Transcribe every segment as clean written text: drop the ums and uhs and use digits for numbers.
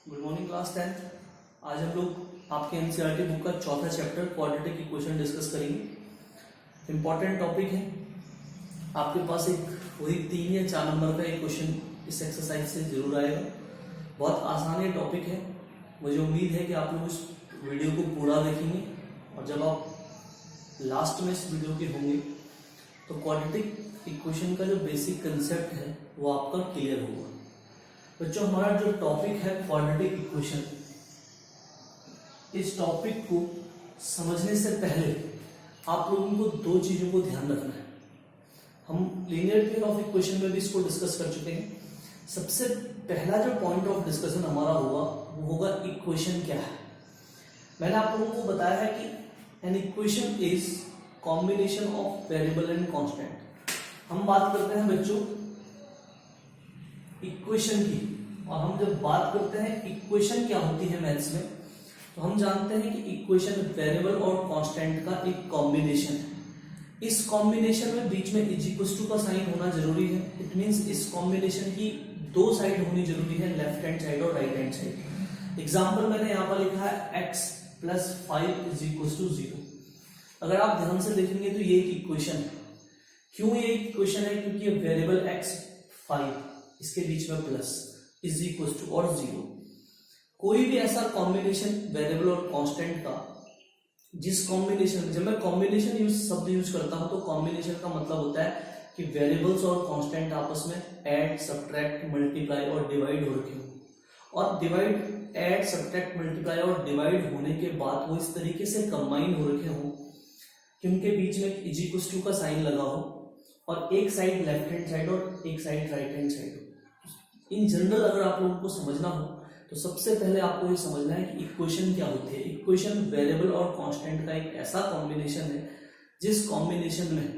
Good morning class 10। आज हम लोग आपके एनसीईआरटी बुक का चौथा चैप्टर क्वाड्रेटिक इक्वेशन डिस्कस करेंगे। इम्पॉर्टेंट टॉपिक है। आपके पास एक वही 3 या 4 नंबर का एक क्वेश्चन इस एक्सरसाइज से जरूर आएगा। बहुत आसान ये टॉपिक है। मुझे उम्मीद है कि आप लोग इस वीडियो को पूरा देखेंगे और जब आप लास्ट में इस वीडियो के होंगे तो क्वाड्रेटिक इक्वेशन का जो बेसिक कंसेप्ट है वो आपका क्लियर होगा। बच्चों, हमारा जो टॉपिक है क्वाड्रेटिक इक्वेशन, इस टॉपिक को समझने से पहले आप लोगों को 2 चीजों को ध्यान रखना है। हम लीनियर पेयर ऑफ इक्वेशन में भी इसको डिस्कस कर चुके हैं। सबसे पहला जो पॉइंट ऑफ डिस्कशन हमारा होगा वो होगा इक्वेशन क्या है। मैंने आप लोगों को बताया है कि an equation is combination of variable and constant. हम बात करते हैं बच्चों इक्वेशन की, और हम जब बात करते हैं इक्वेशन क्या होती है मैथ्स में, तो हम जानते हैं कि इक्वेशन वेरिएबल और कांस्टेंट का एक कॉम्बिनेशन है। इस कॉम्बिनेशन में बीच में इज इक्वल टू का साइन होना जरूरी है। इट मींस इस कॉम्बिनेशन की 2 साइड होनी जरूरी है, लेफ्ट हैंड साइड और राइट हैंड साइड। एग्जांपल मैंने यहाँ पर लिखा है x + 5 = 0। अगर आप ध्यान से देखेंगे तो ये एक इक्वेशन है। क्यों ये इक्वेशन है? क्योंकि वेरिएबल x 5, इसके बीच में प्लस = और 0। कोई भी ऐसा कॉम्बिनेशन वेरिएबल और कांस्टेंट का जिस कॉम्बिनेशन, जब मैं कॉम्बिनेशन शब्द यूज करता हूं तो कॉम्बिनेशन का मतलब होता है कि वेरिएबल्स और कांस्टेंट आपस में ऐड, सब्ट्रैक्ट, मल्टीप्लाई और डिवाइड हो रखे हो। और डिवाइड, ऐड, सब्ट्रैक्ट, मल्टीप्लाई और डिवाइड होने के बाद वो इस तरीके से कंबाइन हो रखे हो कि उनके बीच में = का साइन लगा हो और एक साइड लेफ्ट हैंड साइड और एक साइड राइट हैंड साइड हो। इन जनरल अगर आप लोगों को समझना हो तो सबसे पहले आपको ये समझना है कि इक्वेशन क्या होती है। इक्वेशन वेरिएबल और कांस्टेंट का एक ऐसा कॉम्बिनेशन है जिस कॉम्बिनेशन में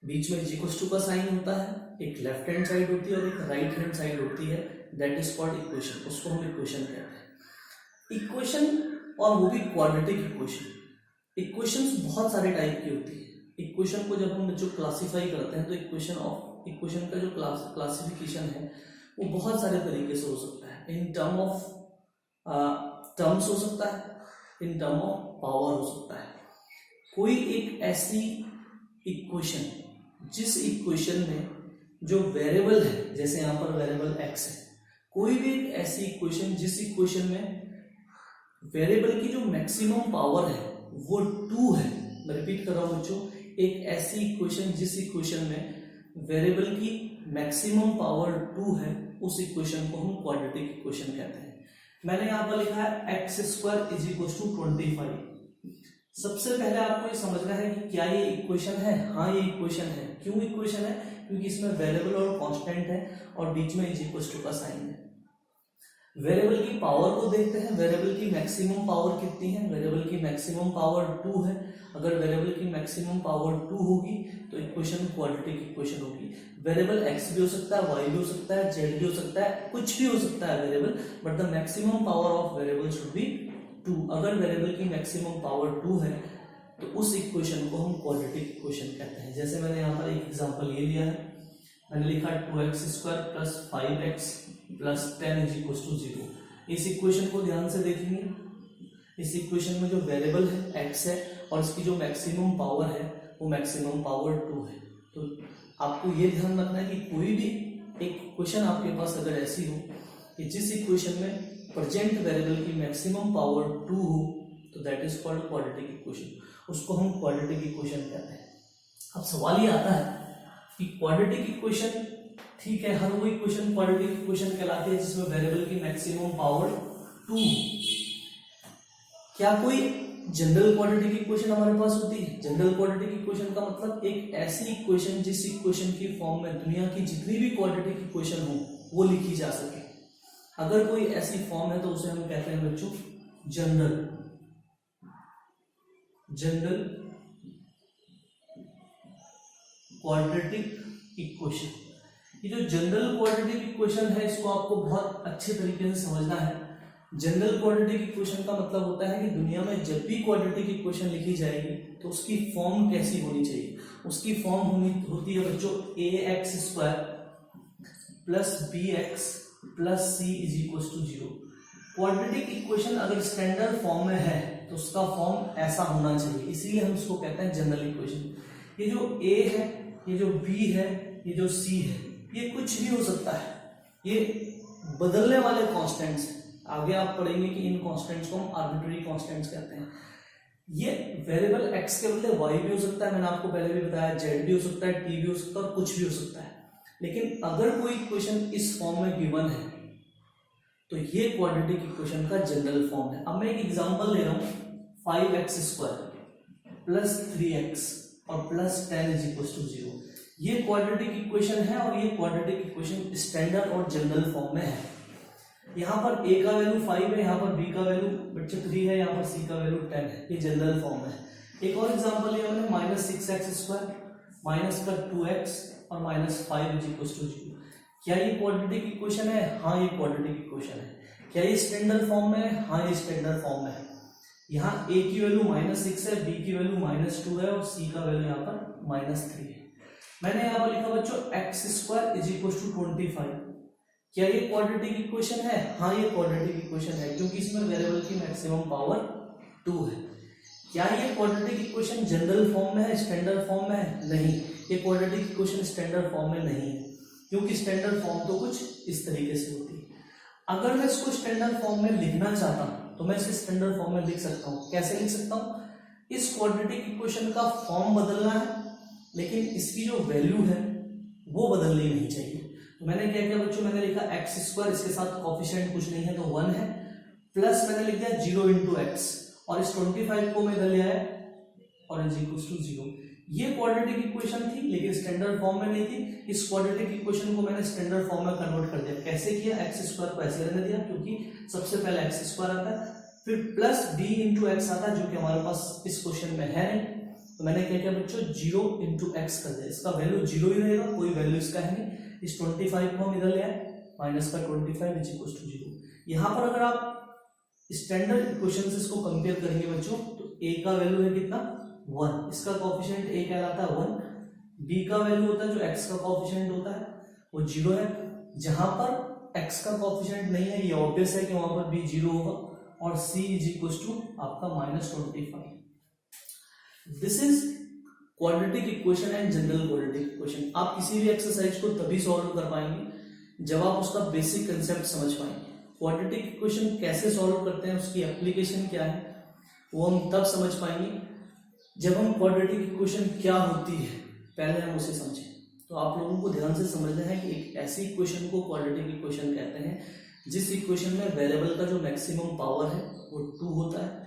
बीच में = का साइन होता है, एक लेफ्ट हैंड साइड होती है और एक राइट हैंड साइड होती है। That is called equation. उसको हम इक्वेशन कहते हैं। इक्वेशन, और वो भी क्वाड्रेटिक इक्वेशन। इक्वेशंस बहुत सारे टाइप की होती है। इक्वेशन को जब हम बच्चों क्लासिफाई करते हैं तो इक्वेशन का जो क्लासिफिकेशन है वो बहुत सारे तरीके से हो सकता है। इन टर्म ऑफ टर्म्स हो सकता है, इन टर्म ऑफ पावर हो सकता है। कोई एक ऐसी इक्वेशन जिस इक्वेशन में जो वेरिएबल है, जैसे यहां पर वेरिएबल x है, कोई भी एक ऐसी इक्वेशन जिस इक्वेशन में वेरिएबल की जो मैक्सिमम पावर है वो 2 है। मैं रिपीट कर रहा हूं बच्चों, एक ऐसी इक्वेशन जिस इक्वेशन में वेरिएबल की मैक्सिमम पावर 2 है, उस इक्वेशन को हम क्वाड्रेटिक इक्वेशन कहते हैं। मैंने यहां पर लिखा है x² = 25। सबसे पहले आपको ये समझना है कि क्या ये इक्वेशन है। हाँ, ये इक्वेशन है। क्यों इक्वेशन है? क्योंकि इसमें वेरिएबल और कांस्टेंट है और बीच में = का साइन है। वेरिएबल की पावर को देखते हैं। वेरिएबल की मैक्सिमम पावर कितनी है? वेरिएबल की मैक्सिमम पावर 2 है। अगर वेरिएबल की मैक्सिमम पावर 2 होगी तो इक्वेशन क्वाड्रेटिक इक्वेशन होगी। वेरिएबल x भी हो सकता है, y भी हो सकता है, z भी हो सकता है, कुछ भी हो सकता है variable, but the maximum power of variable should be 2। अगर वेरिएबल की मैक्सिमम पावर 2 है तो उस इक्वेशन को हम क्वाड्रेटिक इक्वेशन कहते हैं। जैसे मैंने यहाँ पर एक एग्जांपल ये लिया है। मैंने लिखा 2x² + 5x + 10 = 0। इस इक्वेशन को ध्यान से देखेंगे। इस इक्वेशन में जो वेरिएबल है x है और इसकी जो मैक्सिमम पावर है वो मैक्सिमम पावर 2 है। तो आपको ये ध्यान रखना है कि कोई भी एक इक्वेशन आपके पास अगर ऐसी हो कि जिस इक्वेशन में प्रेजेंट वेरिएबल की मैक्सिमम पावर 2 हो तो that is called quadratic equation. उसको हम क्वाड्रेटिक इक्वेशन कहते हैं। अब सवाल ये आता है कि क्वाड्रेटिक इक्वेशन, ठीक है, हर वो इक्वेशन क्वाड्रेटिक इक्वेशन कहलाती है जिसमें वेरिएबल की मैक्सिमम पावर 2 हो। क्या कोई जनरल क्वाड्रेटिक इक्वेशन हमारे पास होती है? जनरल क्वाड्रेटिक इक्वेशन का मतलब एक ऐसी इक्वेशन जिस इक्वेशन की फॉर्म में दुनिया की जितनी भी क्वाड्रेटिक इक्वेशन हो वो लिखी जा सके। अगर कोई ऐसी फॉर्म है तो उसे हम कहते हैं बच्चों जनरल क्वाड्रेटिक इक्वेशन। ये जो जनरल क्वाड्रेटिक इक्वेशन है इसको आपको बहुत अच्छे तरीके से समझना है। जनरल क्वाड्रेटिक इक्वेशन का मतलब होता है कि दुनिया में जब भी क्वाड्रेटिक इक्वेशन लिखी जाएगी तो उसकी फॉर्म कैसी होनी चाहिए। उसकी फॉर्म होती है बच्चों ax² + bx plus C is equal to 0। Quadratic equation अगर स्टैंडर्ड फॉर्म में है तो उसका फॉर्म ऐसा होना चाहिए, इसीलिए हम इसको कहते हैं जनरल इक्वेशन। ये जो a है, ये जो b है, ये जो c है, ये कुछ भी हो सकता है, ये बदलने वाले कॉन्स्टेंट्स हैं। आगे आप पढ़ेंगे कि इन कॉन्स्टेंट्स को हम आर्बिट्ररी कॉन्स्टेंट्स कहते हैं। ये वेरिएबल x के बदले y भी हो सकता है, मैंने आपको पहले भी बताया, z भी हो सकता है, t भी हो सकता है और कुछ भी हो सकता है। लेकिन अगर कोई इक्वेशन इस फॉर्म में गिवन है तो ये क्वाड्रेटिक इक्वेशन का जनरल फॉर्म है। अब मैं एक एग्जांपल ले रहा हूं, 5x² प्लस 3x और प्लस 10 इज इक्वल टू 0। ये क्वाड्रेटिक इक्वेशन है और ये क्वाड्रेटिक इक्वेशन स्टैंडर्ड और जनरल फॉर्म में है। यहाँ पर a का वैल्यू 5 है, यहाँ पर b का वैल्यू बच्चे 3 है, यहाँ पर c का वैल्यू 10 है, ये जनरल फॉर्म है। एक और एग्जांपल लिया हमने, -6x² माइनस का 2x और -5 इज इक्वल टू 0। क्या ये क्वाड्रेटिक इक्वेशन है? हाँ, ये क्वाड्रेटिक इक्वेशन है। क्या ये स्टैंडर्ड फॉर्म में है? हाँ, ये स्टैंडर्ड फॉर्म में है। यहाँ a की वैल्यू -6 है, b की वैल्यू -2 है और c का वैल्यू यहाँ पर -3 है। मैंने यहाँ पर लिखा बच्चों x² इज इक्वल टू 25। क्या ये क्वाड्रेटिक इक्वेशन है? हाँ, ये क्वाड्रेटिक इक्वेशन है, क्योंकि इसमें वेरिएबल की मैक्सिमम पावर 2 है। क्या ये क्वाड्रेटिक इक्वेशन जनरल फॉर्म में है, स्टैंडर्ड फॉर्म में है? नहीं, ये क्वाड्रेटिक इक्वेशन स्टैंडर्ड फॉर्म में नहीं है, क्योंकि स्टैंडर्ड फॉर्म तो कुछ इस तरीके से होती है। अगर मैं इसको स्टैंडर्ड फॉर्म में लिखना चाहता हूं तो मैं इसे स्टैंडर्ड फॉर्म में लिख सकता हूं। कैसे लिख सकता हूं? इस क्वाड्रेटिक इक्वेशन का फॉर्म बदलना है, लेकिन इसकी जो वैल्यू है वो बदलनी नहीं चाहिए। तो मैंने क्या किया बच्चों, मैंने लिखा x², इसके साथ कोफिशिएंट कुछ नहीं है तो 1 है, प्लस मैंने लिख दिया 0 इंटू एक्स और इस 25 को मैं इधर ले आया और इज इक्वल टू 0। ये क्वाड्रेटिक इक्वेशन थी लेकिन स्टैंडर्ड फॉर्म में नहीं थी। इस क्वाड्रेटिक इक्वेशन को मैंने स्टैंडर्ड फॉर्म में कन्वर्ट कर दिया। कैसे किया? x² को ऐसे रहने दिया, क्योंकि सबसे पहले x² आता है, फिर प्लस b इंटू एक्स आता है, जो कि हमारे पास इस क्वेश्चन में है नहीं। तो मैंने क्या किया बच्चों, 0 इंटू एक्स कर दिया। इसका वैल्यू 0 ही रहेगा, कोई वैल्यू इसका है नहीं। इस 25 को हम इधर ले आए, माइनस का 25 इज इक्वल टू 0। यहाँ पर अगर आप स्टैंडर्ड इक्वेशन से इसको कंपेयर करेंगे बच्चों, तो a का वैल्यू है कितना? 1, इसका कोफिशिएंट a कहलाता है 1, b का वैल्यू होता है जो x का कोफिशिएंट होता है वो 0 है। जहां पर x का कोफिशिएंट नहीं है, ये ऑब्वियस है कि वहां पर b 0 होगा, और c इज इक्वल टू आपका -25। This is quadratic equation and general quadratic equation. आप किसी भी एक्सरसाइज को तभी सॉल्व कर पाएंगे जब आप उसका बेसिक कंसेप्ट समझ पाएंगे। क्वाड्रेटिक इक्वेशन कैसे सॉल्व करते हैं, उसकी एप्लीकेशन क्या है, वो हम तब समझ पाएंगे जब हम क्वाड्रेटिक इक्वेशन क्या होती है पहले हम उसे समझें। तो आप लोगों को ध्यान से समझना है कि एक ऐसी इक्वेशन को क्वाड्रेटिक इक्वेशन कहते हैं जिस इक्वेशन में वेरिएबल का जो मैक्सिमम पावर है वो 2 होता है।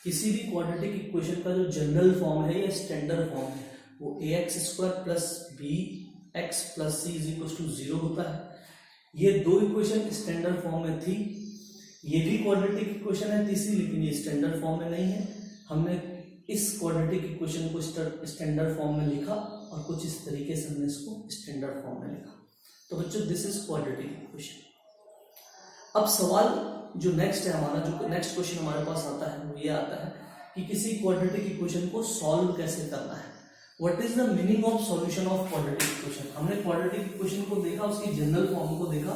किसी भी क्वाड्रेटिक इक्वेशन का जो जनरल फॉर्म है या स्टैंडर्ड फॉर्म है वो ax² plus bx plus c is equal to 0 होता है। ये दो इक्वेशन स्टैंडर्ड फॉर्म में थी। ये भी क्वाड्रेटिक इक्वेशन है तीसरी, लेकिन ये स्टैंडर्ड फॉर्म में नहीं है। हमने इस क्वाड्रेटिक इक्वेशन को स्टैंडर्ड फॉर्म में लिखा और कुछ इस तरीके से हमने इसको स्टैंडर्ड फॉर्म में लिखा। तो बच्चों दिस इज क्वाड्रेटिक इक्वेशन। अब सवाल जो नेक्स्ट है हमारा, जो नेक्स्ट क्वेश्चन हमारे पास आता है वो ये आता है कि किसी क्वाड्रेटिक इक्वेशन को सॉल्व कैसे करना है। What is the meaning of solution of quadratic equation. हमने क्वाड्रेटिक इक्वेशन को देखा, उसकी जनरल फॉर्म को देखा।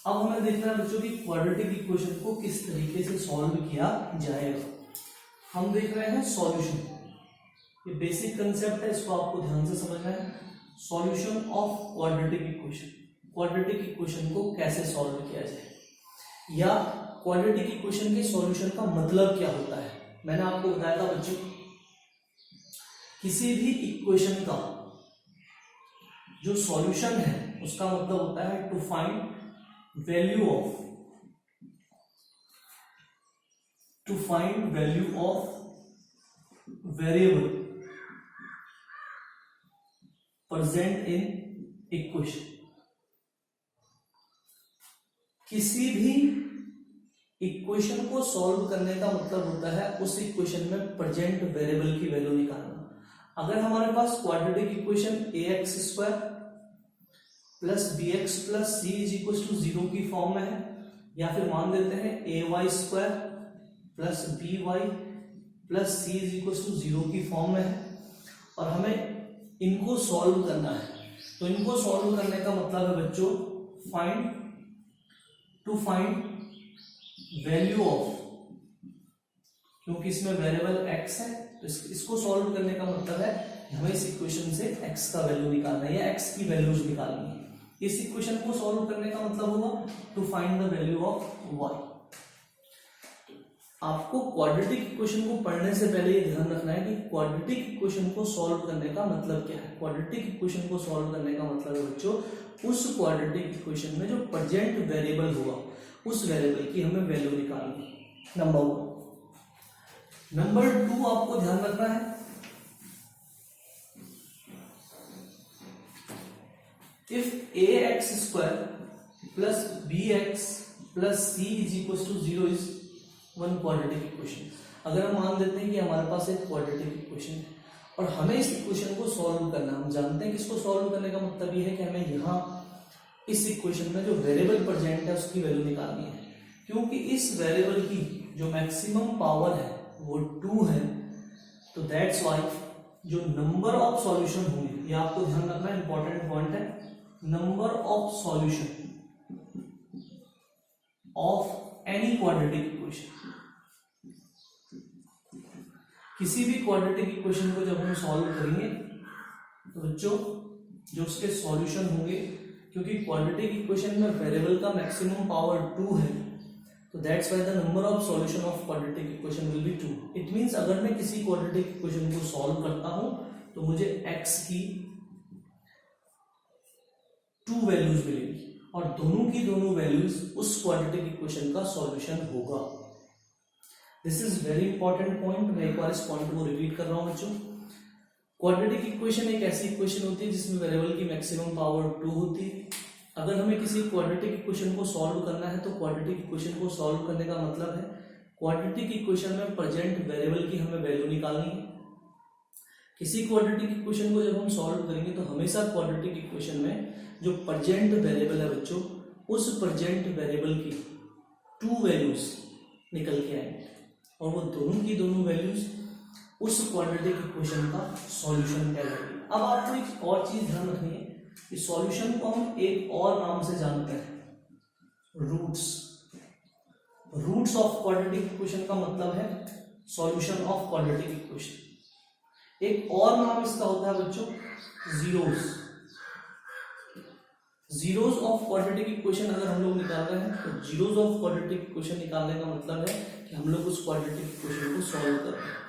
अब हमें देखना है बच्चों की क्वाड्रेटिक इक्वेशन को किस तरीके से सॉल्व किया जाएगा। हम देख रहे हैं सॉल्यूशन, ये बेसिक कंसेप्ट है, इसको आपको ध्यान से समझना है। Solution of quadratic equation, quadratic equation को कैसे सॉल्व किया जाए या क्वाड्रेटिक इक्वेशन के सॉल्यूशन का मतलब क्या होता है। मैंने आपको बताया था बच्चों, किसी भी इक्वेशन का जो सॉल्यूशन है उसका मतलब होता है to find value of variable present in equation. किसी भी इक्वेशन को सॉल्व करने का मतलब होता है उस इक्वेशन में प्रेजेंट वेरिएबल की वैल्यू निकालना। अगर हमारे पास quadratic equation ax² plus bx plus c is equal to 0 की फॉर्म में है, या फिर मान देते हैं ay² plus by plus c is equal to 0 की फॉर्म में है, और हमें इनको सॉल्व करना है। तो इनको सॉल्व करने का मतलब है बच्चों find to find value of, क्योंकि इसमें वेरिएबल x है तो इसको सॉल्व करने का मतलब है हमें इस इक्वेशन से x का वैल्यू निकालना है या x की वैल्यूज निकालनी है। इस इक्वेशन को सॉल्व करने का मतलब होगा to find the value of y। आपको क्वाड्रेटिक इक्वेशन को पढ़ने से पहले ये ध्यान रखना है कि क्वाड्रेटिक इक्वेशन को सॉल्व करने का मतलब क्या है। क्वाड्रेटिक इक्वेशन को सॉल्व करने का मतलब है बच्चों उस क्वाड्रेटिक इक्वेशन में जो प्रेजेंट वेरिएबल होगा उस वेरिएबल की हमें वैल्यू निकालनी है, नंबर 1। नंबर 2 आपको ध्यान रखना है, if ax square plus bx plus c is equal to 0 is one quadratic equation. अगर हम मान लेते हैं कि हमारे पास एक क्वाड्रेटिक इक्वेशन है और हमें इस इक्वेशन को सॉल्व करना, हम जानते हैं कि इसको सॉल्व करने का मतलब ये है कि हमें यहाँ इस इक्वेशन में जो वेरिएबल प्रेजेंट है उसकी वैल्यू निकालनी है, क्योंकि इस वेरिएबल की जो मैक्सिमम पावर है वो 2 है। तो दैट्स वाई जो नंबर ऑफ सॉल्यूशन होंगे, ये आपको ध्यान रखना इंपॉर्टेंट पॉइंट है, number of solution of any quadratic equation, किसी भी क्वाड्रेटिक इक्वेशन को जब हम सॉल्व करेंगे तो बच्चों जो उसके सॉल्यूशन होंगे, क्योंकि क्वाड्रेटिक इक्वेशन में वेरिएबल का मैक्सिमम पावर 2 है तो that's why the number of solution of quadratic equation will be 2। It means अगर मैं किसी क्वाड्रेटिक इक्वेशन को सॉल्व करता हूं तो मुझे x की 2 वैल्यूज मिलेगी और दोनों की दोनों वैल्यूज उस क्वाड्रेटिक इक्वेशन का सॉल्यूशन होगा। This is very important point. मैं एक बार इस पॉइंट को रिपीट कर रहा हूं बच्चों। क्वाड्रेटिक इक्वेशन एक ऐसी इक्वेशन होती है जिसमें वेरिएबल की मैक्सिमम पावर 2 होती है। अगर हमें किसी क्वाड्रेटिक इक्वेशन को सॉल्व करना है तो क्वाड्रेटिक इक्वेशन को सॉल्व करने का मतलब है क्वाड्रेटिक इक्वेशन में प्रेजेंट वेरिएबल की हमें वैल्यू निकालनी है। किसी क्वाड्रेटिक इक्वेशन को जब हम सॉल्व करेंगे तो हमेशा क्वाड्रेटिक इक्वेशन में जो प्रेजेंट वेरिएबल है बच्चों उस प्रेजेंट वेरिएबल की 2 वैल्यूज निकल के आएंगे और वो दोनों की दोनों वैल्यूज उस क्वाड्रेटिक इक्वेशन का सॉल्यूशन कहलाएगी। अब आपको एक और चीज ध्यान रखनी है कि सॉल्यूशन को हम एक और नाम से जानते हैं, roots. Roots of quadratic equation का मतलब है सॉल्यूशन ऑफ क्वाड्रेटिक इक्वेशन। एक और नाम इसका होता है बच्चों zeros. Zeros of quadratic equation अगर हम लोग निकाल रहे हैं तो जीरोस ऑफ क्वाड्रेटिक इक्वेशन निकालने का मतलब है कि हम लोग उस क्वाड्रेटिक इक्वेशन को सॉल्व कर रहे हैं।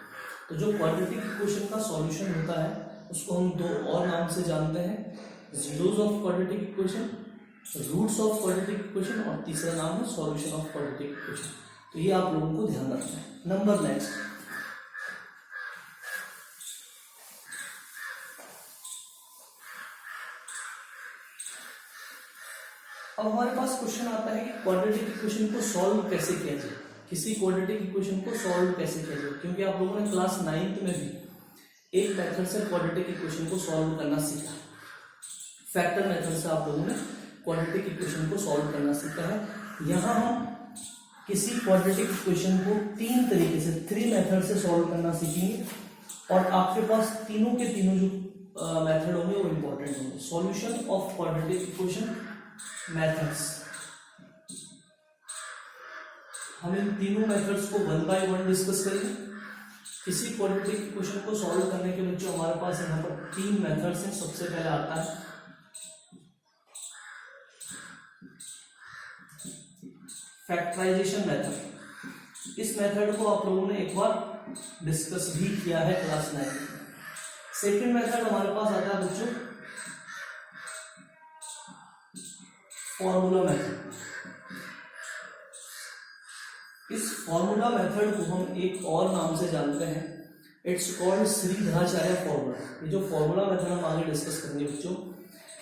तो जो क्वाड्रेटिक इक्वेशन का सॉल्यूशन होता है उसको हम 2 और नाम से जानते हैं, zeros of quadratic equation, roots of quadratic equation और तीसरा नाम है सॉल्यूशन ऑफ क्वाड्रेटिक इक्वेशन। तो ये आप लोगों को ध्यान रखना है। नंबर नेक्स्ट, अब हमारे पास क्वेश्चन आता है कि क्वाड्रेटिक इक्वेशन को सॉल्व कैसे किया जाए, किसी क्वाड्रेटिक इक्वेशन को सॉल्व कैसे किया जाए। क्योंकि आप लोगों ने क्लास 9th में भी एक मेथड से क्वाड्रेटिक इक्वेशन को सॉल्व करना सीखा, फैक्टर मेथड से आप लोगों ने क्वाड्रेटिक इक्वेशन को सॉल्व करना सीखा है। यहाँ हम किसी क्वाड्रेटिक इक्वेशन को 3 तरीके से 3 मेथड से सॉल्व करना सीखेंगे और आपके पास तीनों के तीनों जो मेथड होंगे वो इंपॉर्टेंट होंगे। Solution of quadratic equation methods, हम इन तीनों मेथड्स को 1 by 1 डिस्कस करेंगे। किसी क्वाड्रेटिक इक्वेशन को सॉल्व करने के बच्चों हमारे पास यहाँ पर 3 मेथड्स हैं। सबसे पहले आता है फैक्टराइजेशन मेथड। इस मेथड को आप लोगों ने एक बार डिस्कस भी किया है क्लास 9 में। सेकेंड मेथड हमारे पास आता है बच्चों फॉर्मूला मेथड। इस फॉर्मूला मेथड को हम एक और नाम से जानते हैं, इट्स कॉल्ड श्रीधराचार्य फॉर्मूला। ये जो फॉर्मूला मेथड हम आगे डिस्कस करेंगे बच्चों,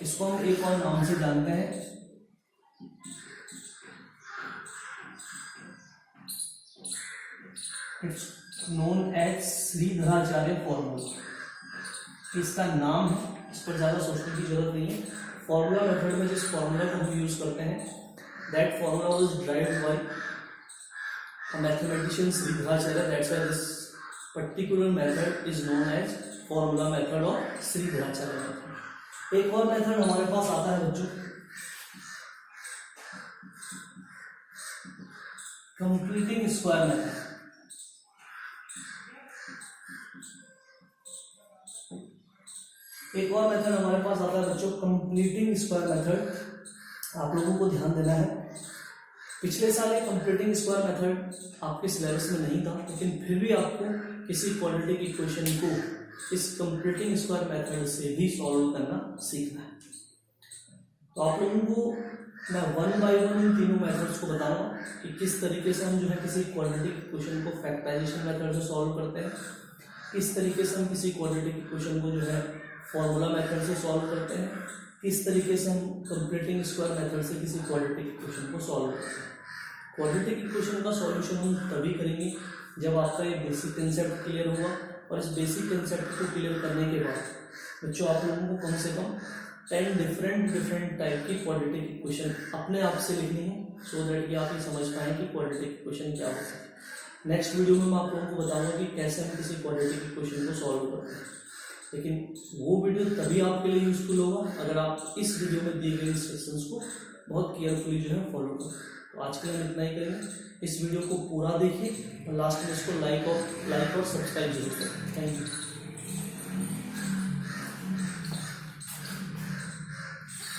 इसको हम एक और नाम से जानते हैं it's known as Sridharacharya formula. इसका नाम है, इस पर ज्यादा सोचने की जरूरत नहीं है। फॉर्मूला मेथड में जिस फॉर्मूला को हम यूज करते हैं that formula was derived by a mathematician Sridharacharya. That's why this particular method is known as formula method or Sridharacharya method. एक और मेथड हमारे पास आता है बच्चों कंप्लीटिंग स्क्वायर मेथड। एक और मेथड हमारे पास आता है बच्चों, कंप्लीटिंग स्क्वायर मेथड। आप लोगों को ध्यान देना है, पिछले साल ये कंप्लीटिंग स्क्वायर मेथड आपके सिलेबस में नहीं था, लेकिन फिर भी आपको किसी क्वाड्रेटिक इक्वेशन को इस कंप्लीटिंग स्क्वायर मेथड से भी सॉल्व करना सीखना है। तो आप लोगों को मैं 1 बाय 1 इन तीनों मेथड्स को बताऊंगा कि किस तरीके से हम जो है किसी क्वाड्रेटिक इक्वेशन को फैक्टराइजेशन मेथड से सॉल्व करते हैं, किस तरीके से हम किसी क्वाड्रेटिक इक्वेशन को जो है फॉर्मूला मेथड से सॉल्व करते हैं, किस तरीके से हम कंप्लीटिंग स्क्वायर मेथड से किसी क्वाड्रेटिक इक्वेशन को सॉल्व करते हैं। क्वाड्रेटिक इक्वेशन का सॉल्यूशन हम तभी करेंगे जब आपका ये बेसिक कंसेप्ट क्लियर होगा, और इस बेसिक कंसेप्ट को क्लियर करने के बाद बच्चों आप लोगों को कम से कम 10 डिफरेंट टाइप की क्वाड्रेटिक इक्वेशन अपने आप से लिखनी है, सो दैट कि आप ये समझ पाएं कि क्वाड्रेटिक इक्वेशन क्या होता है। नेक्स्ट वीडियो में मैं आप लोगों को बताऊंगा कि कैसे हम किसी क्वाड्रेटिक इक्वेशन को सॉल्व करते हैं, लेकिन वो वीडियो तभी आपके लिए यूजफुल होगा अगर आप इस वीडियो में दिए गए इंस्ट्रक्शंस को बहुत केयरफुली जो है फॉलो करें। तो आज के लिए हम इतना ही करेंगे, इस वीडियो को पूरा देखिए और लास्ट में इसको लाइक और सब्सक्राइब जरूर करें। Thank you.